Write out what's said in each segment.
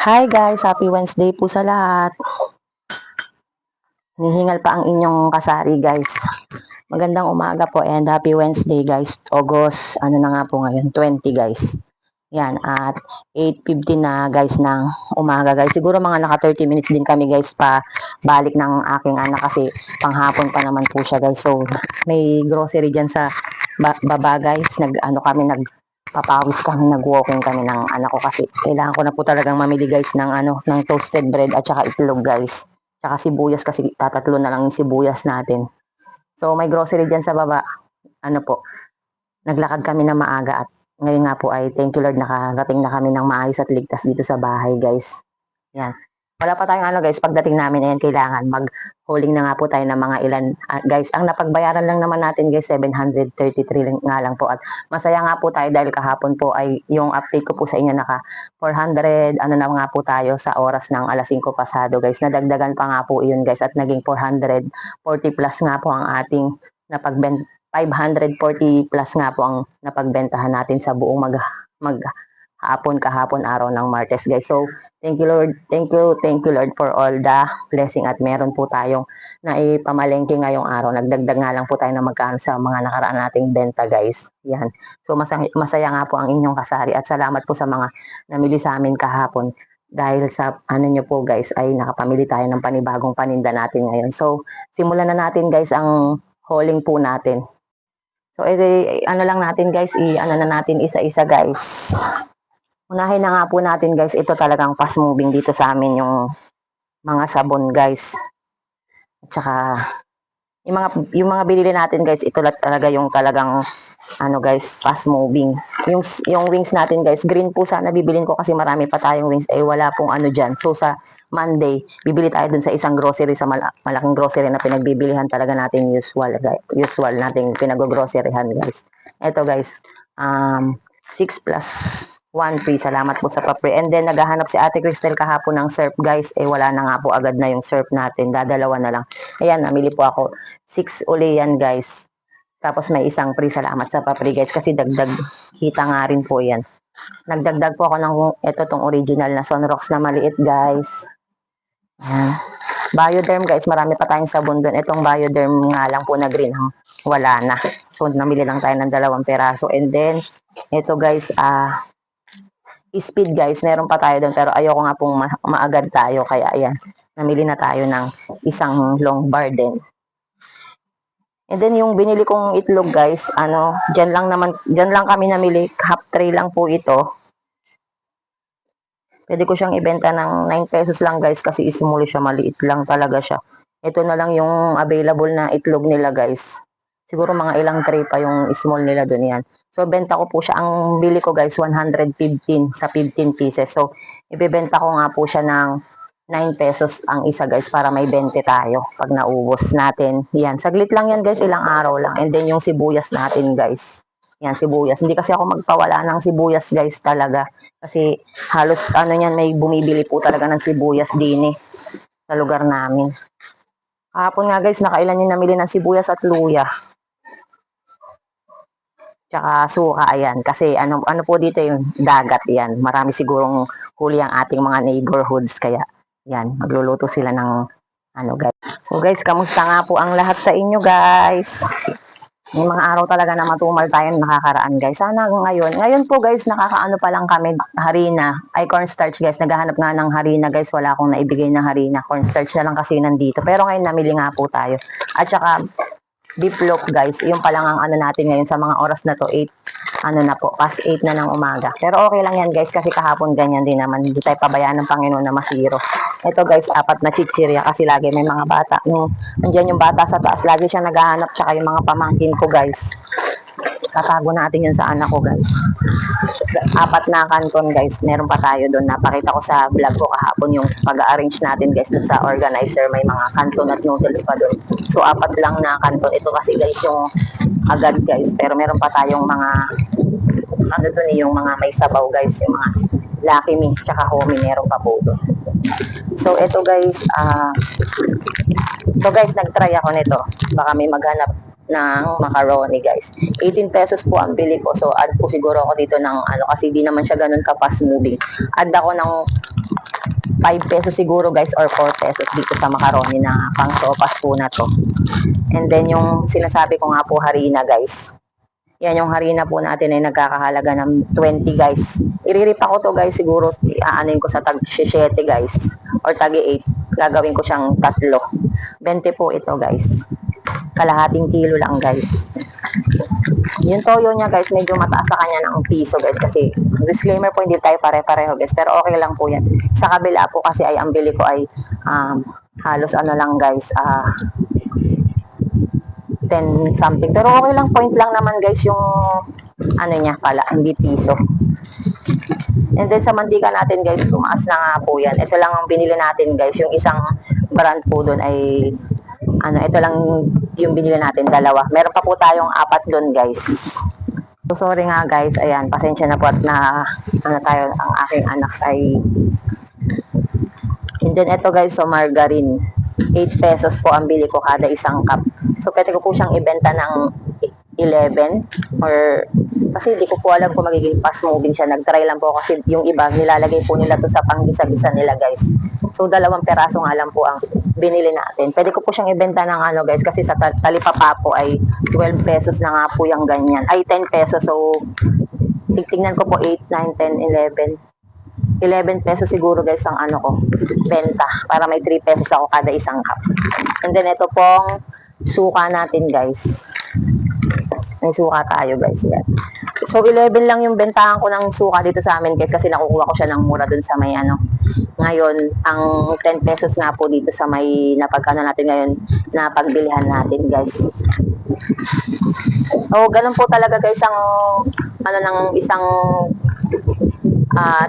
Hi guys, happy Wednesday po sa lahat. Hihingal pa ang inyong kasari guys. Magandang umaga po and happy Wednesday guys. August, ano na nga po ngayon, 20 guys. Yan, at 8:50 na guys ng umaga guys. Siguro mga naka 30 minutes din kami guys pa balik ng aking anak kasi panghapon pa naman po siya guys. So, may grocery dyan sa baba guys. Papawis kami, nag-walking kami ng anak ko kasi kailangan ko na po talagang mamili guys ng toasted bread at saka itlog guys. Tsaka sibuyas kasi tatatlo na lang yung sibuyas natin. So may grocery dyan sa baba. Ano po, naglakad kami na maaga at ngayon nga po ay thank you Lord nakarating na kami ng maayos at ligtas dito sa bahay guys. Yan. Wala pa tayong ano guys, pagdating namin ayan kailangan mag-hauling na nga po tayo ng mga ilan. Guys, ang napagbayaran lang naman natin guys, 733 nga lang po. At masaya nga po tayo dahil kahapon po ay yung update ko po sa inyo naka 400, ano na nga po tayo sa oras ng alas 5 pasado guys. Nadagdagan pa nga po iyon guys at naging 440 plus nga po ang ating napagbenta. 540 plus nga po ang napagbentahan natin sa buong kahapon araw ng Martes guys. So, thank you Lord, thank you Lord for all the blessing at meron po tayong naipamalengke ngayong araw. Nagdagdag nga lang po tayo na magkano sa mga nakaraan nating benta guys. Yan. So, masaya nga po ang inyong kasari at salamat po sa mga namili sa amin kahapon. Dahil sa ano nyo po guys ay nakapamili tayo ng panibagong paninda natin ngayon. So, simulan na natin guys ang hauling po natin. So, ano lang natin guys, ano na natin isa-isa guys. Unahin na nga po natin guys, ito talagang fast moving dito sa amin yung mga sabon guys. At saka yung mga binili natin guys, ito talaga yung talagang ano guys, fast moving. Yung wings natin guys, green po sana bibilin ko kasi marami pa tayong wings eh wala pong ano diyan. So sa Monday, bibili tayo dun sa isang grocery sa malaking grocery na pinagbibilihan talaga natin usual nating pinag-groceryhan guys. Ito guys, 6 plus 1 free. Salamat po sa papre. And then, naghahanap si Ate Cristel kahapon ng surf, guys. Eh, wala na nga po agad na yung surf natin. Dadalawa na lang. Ayan, namili po ako. 6 uli yan, guys. Tapos may isang free. Salamat sa papre, guys. Kasi dagdag kita nga rin po yan. Nagdagdag po ako ng ito tong original na Sunrocks na maliit, guys. Ayan. Bioderm, guys. Marami pa tayong sabon doon. Itong Bioderm nga lang po na green. Wala na. So, namili lang tayo ng 2 peraso. And then, ito, guys, speed guys, meron pa tayo doon pero ayoko nga pong maagad tayo kaya ayan, namili na tayo ng isang long bar din. And then yung binili kong itlog guys, diyan lang kami namili, half tray lang po ito. Pwede ko siyang ibenta ng 9 pesos lang guys kasi small siya, maliit lang talaga siya. Ito na lang yung available na itlog nila guys. Siguro mga ilang tray pa yung small nila doon yan. So, benta ko po siya. Ang bili ko guys, 115 sa 15 pieces. So, ibebenta ko nga po siya ng 9 pesos ang isa guys para may 20 tayo pag naubos natin. Yan, saglit lang yan guys, ilang araw lang. And then yung sibuyas natin guys. Yan, sibuyas. Hindi kasi ako magpawala ng sibuyas guys talaga. Kasi halos ano yan, may bumibili po talaga ng sibuyas din sa lugar namin. Kahapon nga guys, nakailan yung namili ng sibuyas at luya. Tsaka suka, ayan. Kasi ano po dito yung dagat yan. Marami sigurong huli ang ating mga neighborhoods. Kaya yan, magluluto sila ng ano guys. So guys, kamusta nga po ang lahat sa inyo guys? May mga araw talaga na matumal tayo nakakaraan guys. Sana ngayon po guys, nakakaano pa lang kami, harina. Ay cornstarch guys, naghahanap nga ng harina guys. Wala akong naibigay na harina. Cornstarch na lang kasi nandito. Pero ngayon namili nga po tayo. At saka beef loaf guys, yung palang ang ano natin ngayon sa mga oras na to, 8, ano na po, past 8 na ng umaga. Pero okay lang yan guys kasi kahapon ganyan din naman. Hindi tayo pabayaan ng Panginoon na masiro. Ito guys, 4 na chichirya kasi lagi may mga bata. Nandiyan yung bata sa taas, lagi siya naghahanap, tsaka yung mga pamangkin ko guys. Tatago natin yan sa anak ko guys. 4 na kanton guys, meron pa tayo doon. Napakita ko sa vlog ko kahapon yung pag-arrange natin guys doon sa organizer. May mga kanton at noodles pa doon. So 4 lang na kanton. Ito kasi guys yung agad guys. Pero meron pa tayong mga ano doon yung mga may sabaw guys. Yung mga Lucky Me tsaka Homie meron pa po doon. So ito guys, nagtry ako nito. Baka may maghanap ng macaroni guys. 18 pesos po ang bili ko. So add po siguro ako dito ng ano kasi di naman siya ganun ka fast moving. Add ako ng 5 pesos siguro guys or 4 pesos dito sa macaroni na pang sopas po na to. And then yung sinasabi ko nga po harina guys. Yan yung harina po natin ay nagkakahalaga ng 20 guys. Iririp ako to guys siguro aanin ko sa tag 7 guys or tag 8. Gagawin ko siyang 3. 20 po ito guys. Kalahating kilo lang guys. Yung toyo niya guys medyo mataas sa kanya ng piso guys kasi disclaimer po hindi tayo pare-pareho guys pero okay lang po yan. Sa kabila po kasi ay ang bili ko ay halos ano lang guys 10 something pero okay lang point lang naman guys yung ano niya pala hindi piso. And then sa mantika natin guys tumaas na nga po yan. Ito lang ang binili natin guys yung isang brand po doon ay ito lang yung binili natin, 2. Meron pa po tayong 4 doon guys. So sorry nga guys, ayan, pasensya na po at na tayo, ang aking anak ay. And then ito guys, so margarine. 8 pesos po ang bili ko kada isang cup. So pwede ko po siyang ibenta ng 11 or kasi hindi ko po alam kung magiging fast moving siya. Nagtry lang po kasi yung iba nilalagay po nila to sa panggisa-gisa nila guys. So 2 peraso nga lang po ang binili natin. Pwede ko po siyang ibenta ng guys kasi sa talipapa po ay 12 pesos na nga po yung ganyan. Ay 10 pesos. So tignan ko po 8, 9, 10, 11. 11 pesos siguro guys ang ko benta para may 3 pesos ako kada isang cup. And then ito pong suka natin guys. May suka tayo guys yan. So 11 lang yung bentahan ko ng suka dito sa amin guys kasi nakukuha ko siya ng mura dun sa may Ngayon, ang 10 pesos na po dito sa may napagkano natin ngayon na pagbilihan natin guys. Oh, ganun po talaga guys ang ng isang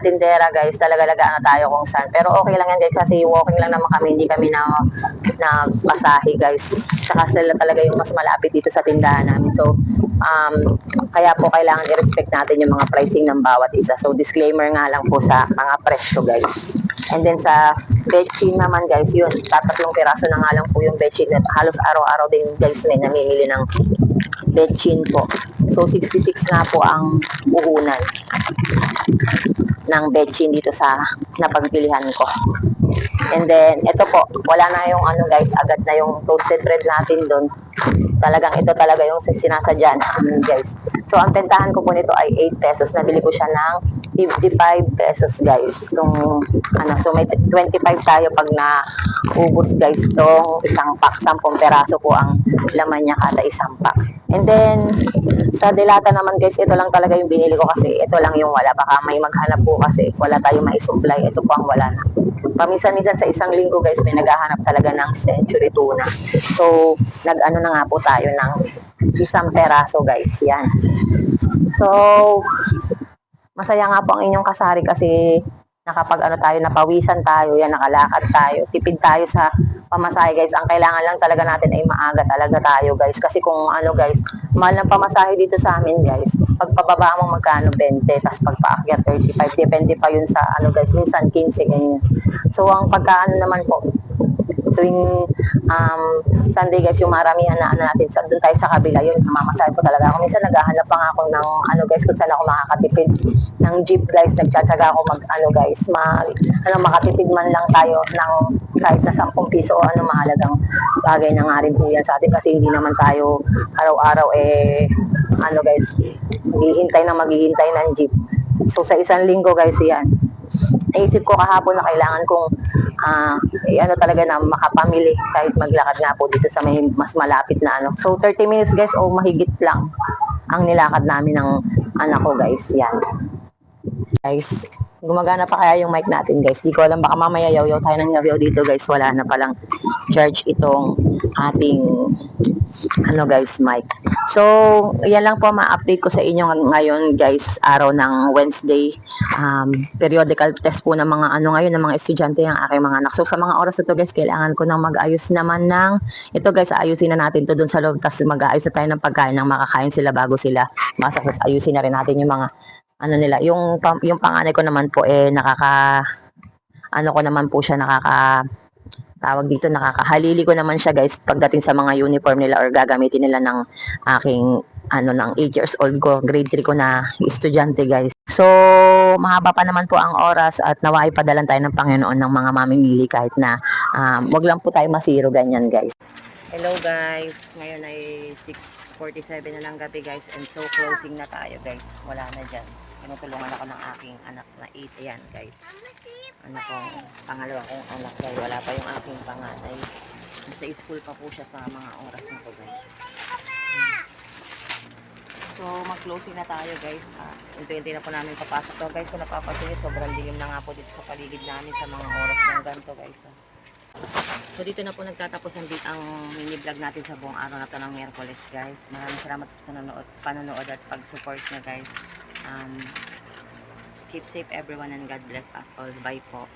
tindera guys, talaga tayo kung saan. Pero okay lang yan guys kasi walking lang naman kami, hindi kami nagpasahe guys. Saka sila talaga yung mas malapit dito sa tindahan namin. So, kaya po kailangan i-respect natin yung mga pricing ng bawat isa. So, disclaimer nga lang po sa mga presyo guys. And then sa bechin naman guys, yun, 3 piraso na nga lang po yung bechin. Halos araw-araw din guys may namimili ng bechin po. So, 66 na po ang puhunan ng bechin dito sa napagpilihan ko. And then, ito po, wala na yung guys, agad na yung toasted bread natin doon. Talagang ito talaga yung sinasadya namin guys. So, ang bentahan ko po nito ay 8 pesos. Nabili ko siya ng 55 pesos guys. So, may 25 tayo pag naubos guys itong isang pack. 10 peraso po ang laman niya kada isang pack. And then, sa delata naman guys, ito lang talaga yung binili ko kasi ito lang yung wala. Baka may maghanap po kasi wala tayong maisupply. Ito po ang wala na. Paminsan-minsan sa isang linggo guys, may naghahanap talaga ng century tuna. So, nag-ano na nga po tayo ng 1 peraso guys. Yan. So, masaya nga po ang inyong kasari kasi nakapag tayo, napawisan tayo, yan, nakalakad tayo, tipid tayo sa pamasahe guys. Ang kailangan lang talaga natin ay maaga talaga tayo guys. Kasi kung guys, mahal ng pamasahe dito sa amin guys. Pagpababa mo magkano 20, tapos pagpaakyat 35, depende pa yun sa guys, minsan 15 ganyan. So ang pagkaano naman po, tuwing Sunday guys, yung maramihan na natin, doon tayo sa kabila, yun, mamasahe po talaga ako. Minsan naghahanap pa nga ako ng guys, kung saan ako makakatipid ng jeep guys, nagtsatsaga ako guys, makatipid man lang tayo ng kahit na 10 piso o mahalagang bagay na nga rin po yan sa atin kasi hindi naman tayo araw-araw guys, maghihintay ng jeep. So sa isang linggo guys, yan, naisip ko kahapon na kailangan kong talaga na makapamili kahit maglakad nga po dito sa may mas malapit na So 30 minutes guys o mahigit lang ang nilakad namin ng anak ko guys. Yan. Guys, gumagana pa kaya yung mic natin guys. Di ko alam, baka mamaya yaw-yaw tayo ng yaw-yaw dito guys. Wala na palang charge itong ating guys, mic. So, yan lang po ma-update ko sa inyo ngayon guys, araw ng Wednesday. Periodical test po ng mga ngayon ng mga estudyante ng aking mga anak. So, sa mga oras na to guys, kailangan ko nang mag-ayos naman ng ito guys, ayusin na natin to dun sa loob. Tapos mag-aayos na tayo ng pagkain ng makakain sila bago sila masasas. Ayusin na rin natin yung mga nila. Yung panganay ko naman po ko naman po siya tawag dito, nakakahalili ko naman siya guys pagdating sa mga uniform nila or gagamitin nila ng aking ng 8 years old ko, grade 3 ko na estudyante guys. So, mahaba pa naman po ang oras at nawa ay padalan tayo ng Panginoon ng mga mamimili kahit na wag lang po tayo masiro ganyan guys. Hello guys, ngayon ay 6:47 na ng gabi guys and so closing na tayo guys. Wala na dyan. Tinutulungan ako ng aking anak na 8. Ayan guys. Anak ko, pangalawa kong anak guys. Wala pa yung aking panganay. Nasa school pa po siya sa mga oras na to guys. So mag-closing na tayo guys. Unti-unti na po namin papasok to guys. Kung napapansin nyo, sobrang dilim na nga po dito sa paligid namin sa mga oras ng ganito guys. So dito na po nagtatapos ang mini vlog natin sa buong araw na to ng Miyerkules guys. Maraming salamat po sa panonood at pag-support nyo guys. Keep safe everyone and God bless us all. Bye po.